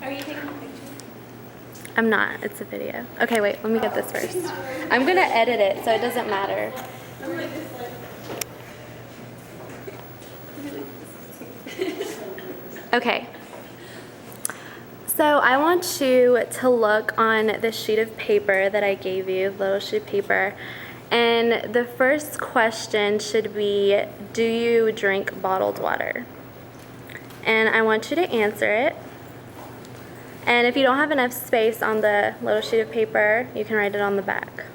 Are you taking a picture? I'm not. It's a video. Okay, wait. Let me get this first. I'm going to edit it, so it doesn't matter. Okay. So I want you to look on the sheet of paper that I gave you, the little sheet of paper. And the first question should be, do you drink bottled water? And I want you to answer it. And if you don't have enough space on the little sheet of paper, you can write it on the back.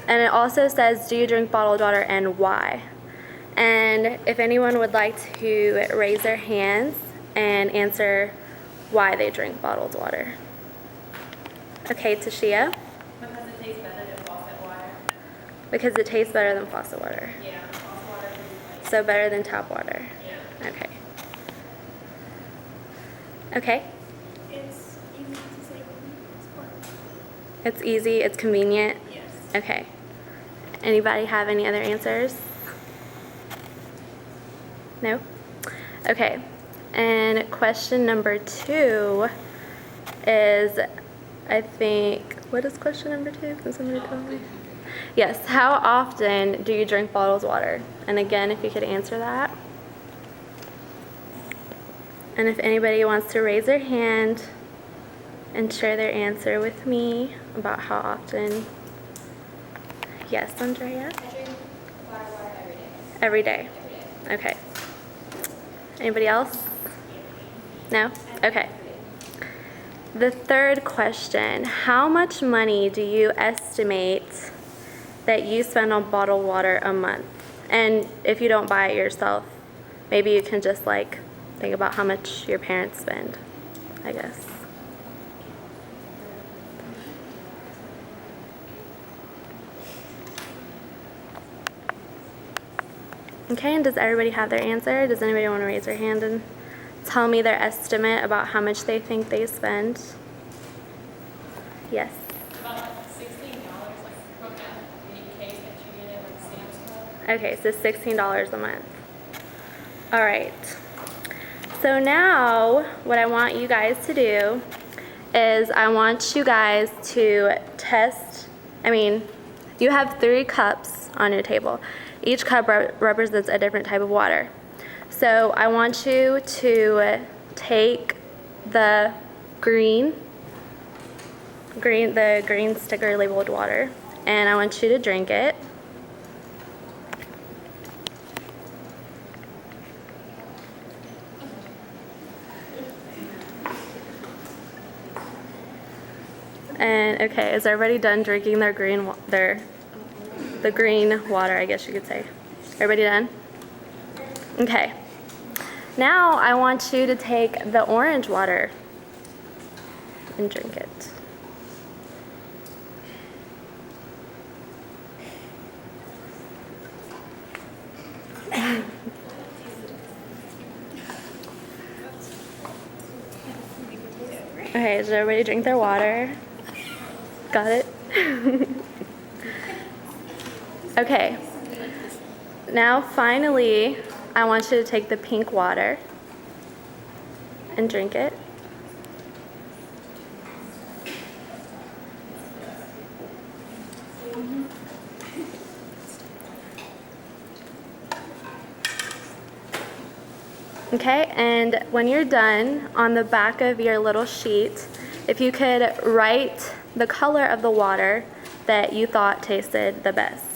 And it also says, do you drink bottled water and why? And if anyone would like to raise their hands and answer why they drink bottled water. Okay, Tashia? Because it tastes better than faucet water. Because it tastes better than faucet water. Yeah, faucet water is like, So better than tap water. yeah. Okay. Okay. It's easy to say sport. It's easy, it's convenient. Yes. Okay. Anybody have any other answers? No? Okay. And question number 2 is, I think, what is question number 2? Can somebody tell me? Yes, how often do you drink bottled water? And again, if you could answer that. And if anybody wants to raise their hand and share their answer with me about how often. Yes, Andrea? I drink bottled water every day. Every day. Every day. Okay. Anybody else? No? Okay. The third question, how much money do you estimate that you spend on bottled water a month? And if you don't buy it yourself, maybe you can just like think about how much your parents spend, I guess. Okay, and does everybody have their answer? Does anybody want to raise their hand and tell me their estimate about how much they think they spend? Yes. About $16, like from that mini case that you get at like Sam's Club. Okay, so $16 a month. All right. So now what I want you guys to do is I want you guys to test, you have 3 cups on your table. Each cup represents a different type of water. So I want you to take the green sticker labeled water, and I want you to drink it. And okay, is everybody done drinking their the green water, I guess you could say? Everybody done? Okay. Now I want you to take the orange water and drink it. Okay, does everybody drink their water? Got it? Okay. Now finally, I want you to take the pink water and drink it. Okay, and when you're done, on the back of your little sheet, if you could write the color of the water that you thought tasted the best.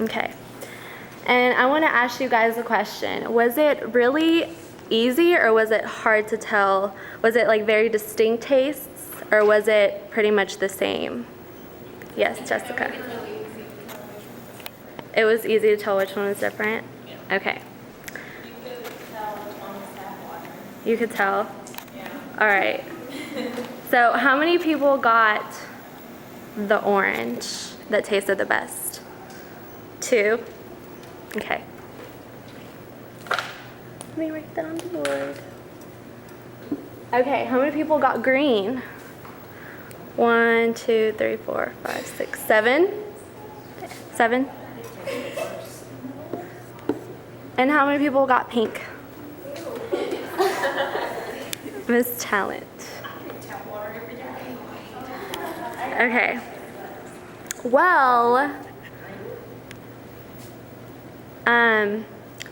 Okay, and I want to ask you guys a question. Was it really easy or was it hard to tell? Was it like very distinct tastes or was it pretty much the same? Yes, Jessica. It was easy to tell which one was different? Yeah. Okay. You could tell which one was tap water. You could tell? Yeah. All right. So how many people got the orange that tasted the best? 2? Okay. Let me write that on the board. Okay, how many people got green? 1, 2, 3, 4, 5, 6, 7? 7? And how many people got pink? Miss Talent. Okay. Well,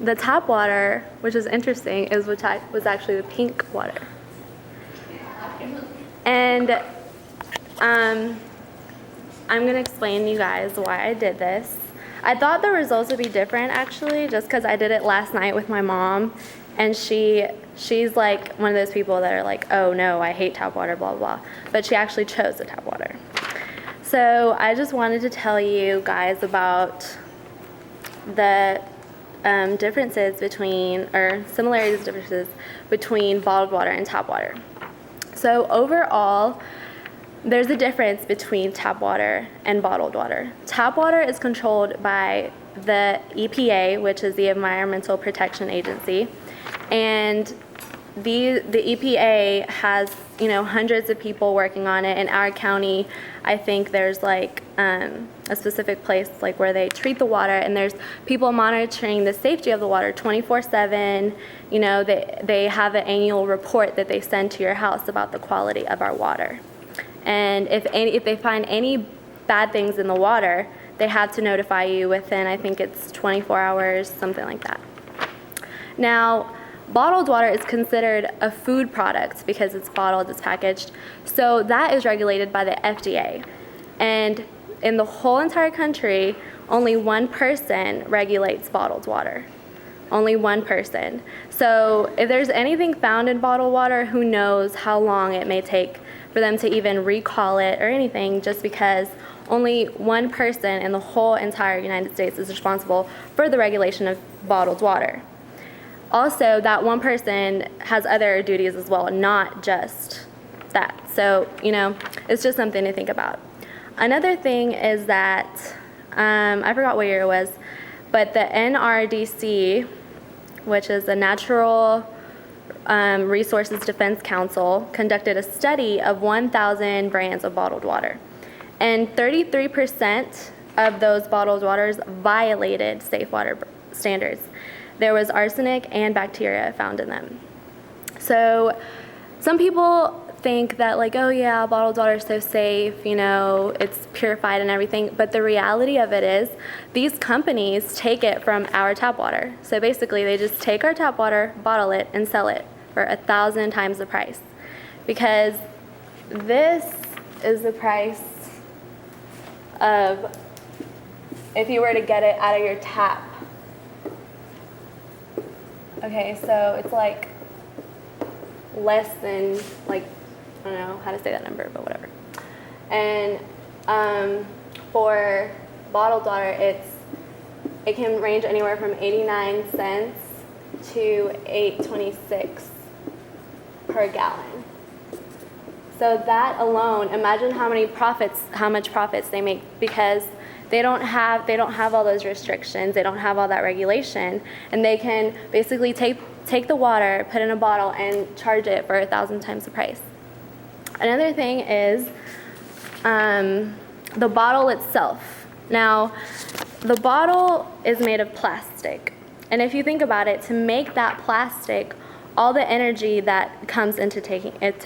the tap water, which is interesting, was actually the pink water. And I'm going to explain to you guys why I did this. I thought the results would be different, actually, just because I did it last night with my mom, and she's like one of those people that are like, oh no, I hate tap water, blah, blah, blah. But she actually chose the tap water. So I just wanted to tell you guys about the differences between, or similarities, differences between bottled water and tap water. So overall, there's a difference between tap water and bottled water. Tap water is controlled by the EPA, which is the Environmental Protection Agency, and the EPA has, hundreds of people working on it. In our county, I think there's like a specific place like where they treat the water, and there's people monitoring the safety of the water 24/7. They have an annual report that they send to your house about the quality of our water. And if they find any bad things in the water, they have to notify you within, I think it's 24 hours, something like that. Now, bottled water is considered a food product because it's bottled, it's packaged. So that is regulated by the FDA. And in the whole entire country, only one person regulates bottled water. Only one person. So if there's anything found in bottled water, who knows how long it may take for them to even recall it or anything, just because only one person in the whole entire United States is responsible for the regulation of bottled water. Also, that one person has other duties as well, not just that. So, it's just something to think about. Another thing is that, I forgot what year it was, but the NRDC, which is the Natural Resources Defense Council, conducted a study of 1,000 brands of bottled water. And 33% of those bottled waters violated safe water standards. There was arsenic and bacteria found in them. So some people think that like, oh yeah, bottled water is so safe, it's purified and everything. But the reality of it is these companies take it from our tap water. So basically they just take our tap water, bottle it, and sell it for 1,000 times the price. Because this is the price of if you were to get it out of your tap. Okay, so it's like less than, like, I don't know how to say that number, but whatever. And for bottled water, it can range anywhere from 89 cents to $8.26 per gallon. So that alone, imagine how much profits they make, because they don't have all those restrictions, they don't have all that regulation, and they can basically take the water, put it in a bottle, and charge it for 1,000 times the price. Another thing is the bottle itself. Now, the bottle is made of plastic, and if you think about it, to make that plastic, all the energy that comes into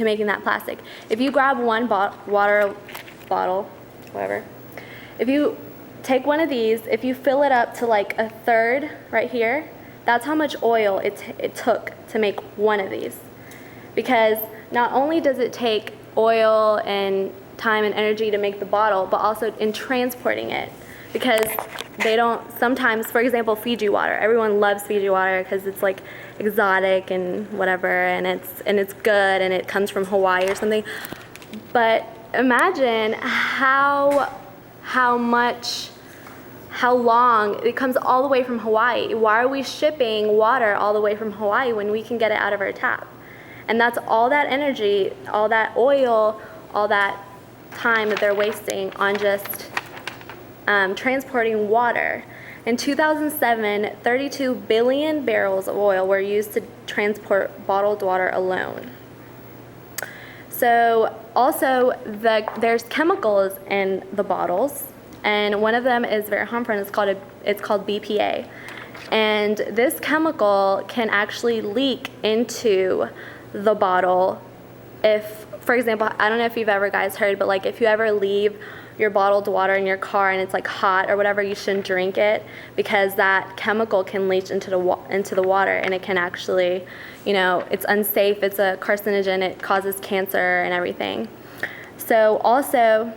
making that plastic. If you grab one water bottle, whatever, if you take one of these, if you fill it up to like a third right here, that's how much oil it took to make one of these. Because not only does it take oil and time and energy to make the bottle, but also in transporting it. Because they don't, sometimes, for example, Fiji water. Everyone loves Fiji water because it's like exotic and whatever, and it's good, and it comes from Hawaii or something. But imagine how long it comes all the way from Hawaii. Why are we shipping water all the way from Hawaii when we can get it out of our tap? And that's all that energy, all that oil, all that time that they're wasting on just transporting water. In 2007, 32 billion barrels of oil were used to transport bottled water alone. So also there's chemicals in the bottles, and one of them is very harmful, and it's called BPA. And this chemical can actually leak into the bottle if, for example, I don't know if you've ever guys heard, but like if you ever leave your bottled water in your car and it's like hot or whatever, you shouldn't drink it because that chemical can leach into the water, and it can actually, it's unsafe, it's a carcinogen, it causes cancer and everything. So also,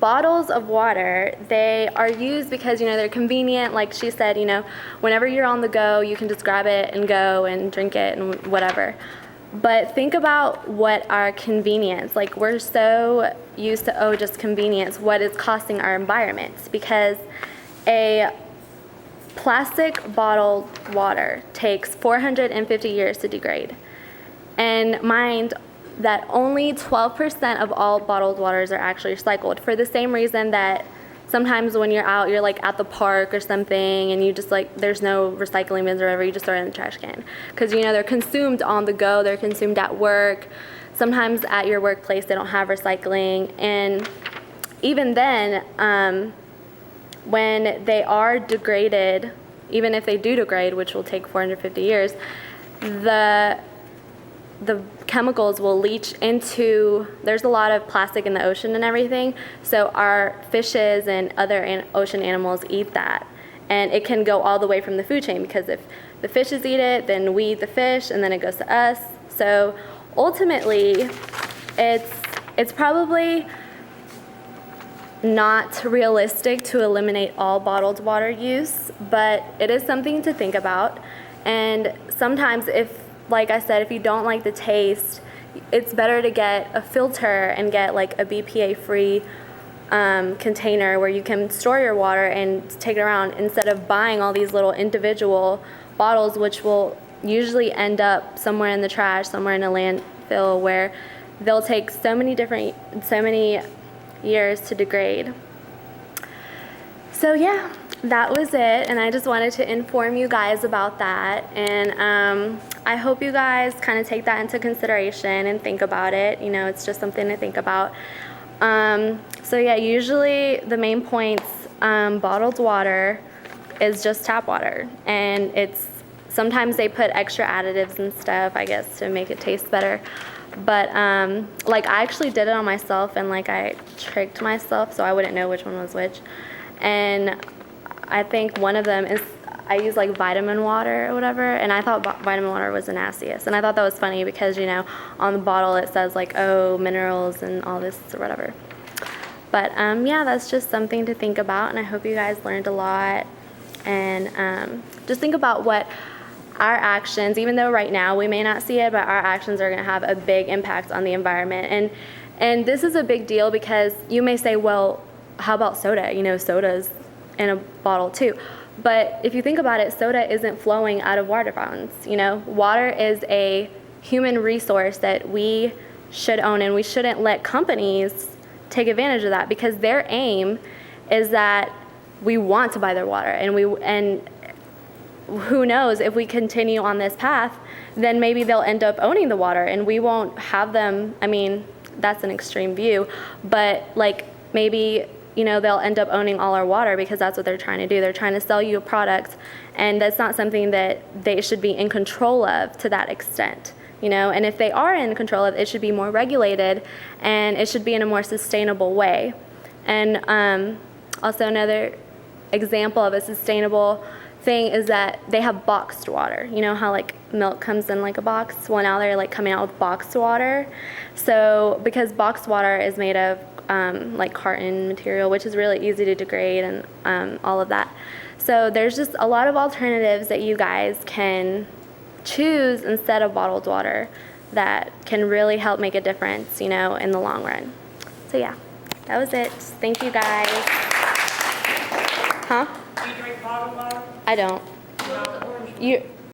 bottles of water, they are used because, they're convenient. Like she said, whenever you're on the go, you can just grab it and go and drink it and whatever. But think about what our convenience, like we're so used to, just convenience, what is costing our environments, because a plastic bottled water takes 450 years to degrade. And mind that only 12% of all bottled waters are actually recycled, for the same reason that sometimes when you're out, you're like at the park or something, and you just like, there's no recycling bins or whatever, you just throw it in the trash can. Because they're consumed on the go, they're consumed at work. Sometimes at your workplace they don't have recycling. And even then, when they are degraded, even if they do degrade, which will take 450 years, the chemicals will leach into, there's a lot of plastic in the ocean and everything, so our fishes and other ocean animals eat that, and it can go all the way from the food chain, because if the fishes eat it, then we eat the fish, and then it goes to us. So ultimately, it's probably not realistic to eliminate all bottled water use, but it is something to think about. And sometimes, like I said, if you don't like the taste, it's better to get a filter and get like a BPA-free container where you can store your water and take it around, instead of buying all these little individual bottles, which will usually end up somewhere in the trash, somewhere in a landfill, where they'll take so many years to degrade. So yeah, that was it, and I just wanted to inform you guys about that. And I hope you guys kind of take that into consideration and think about it. It's just something to think about. So yeah, usually the main points, bottled water is just tap water, and sometimes they put extra additives and stuff, I guess, to make it taste better. But like I actually did it on myself, and like I tricked myself so I wouldn't know which one was which. And I think one of them is, I use like vitamin water or whatever, and I thought vitamin water was the nastiest. And I thought that was funny because, on the bottle it says like, minerals and all this or whatever. But yeah, that's just something to think about, and I hope you guys learned a lot. And just think about what our actions, even though right now we may not see it, but our actions are going to have a big impact on the environment. And this is a big deal because you may say, well, how about soda? Soda's in a bottle too. But if you think about it, soda isn't flowing out of water fountains. Water is a human resource that we should own, and we shouldn't let companies take advantage of that, because their aim is that we want to buy their water, and who knows, if we continue on this path, then maybe they'll end up owning the water and we won't have them. I mean, that's an extreme view, but like maybe they'll end up owning all our water, because that's what they're trying to do. They're trying to sell you a product, and that's not something that they should be in control of to that extent. And if they are in control of it, it should be more regulated, and it should be in a more sustainable way. And also another example of a sustainable thing is that they have boxed water. How like milk comes in like a box? Well, now they're like coming out with boxed water. So because boxed water is made of like carton material, which is really easy to degrade, and all of that. So there's just a lot of alternatives that you guys can choose instead of bottled water that can really help make a difference, in the long run. So yeah, that was it. Thank you guys. Huh? Do you drink bottled water? I don't. No. You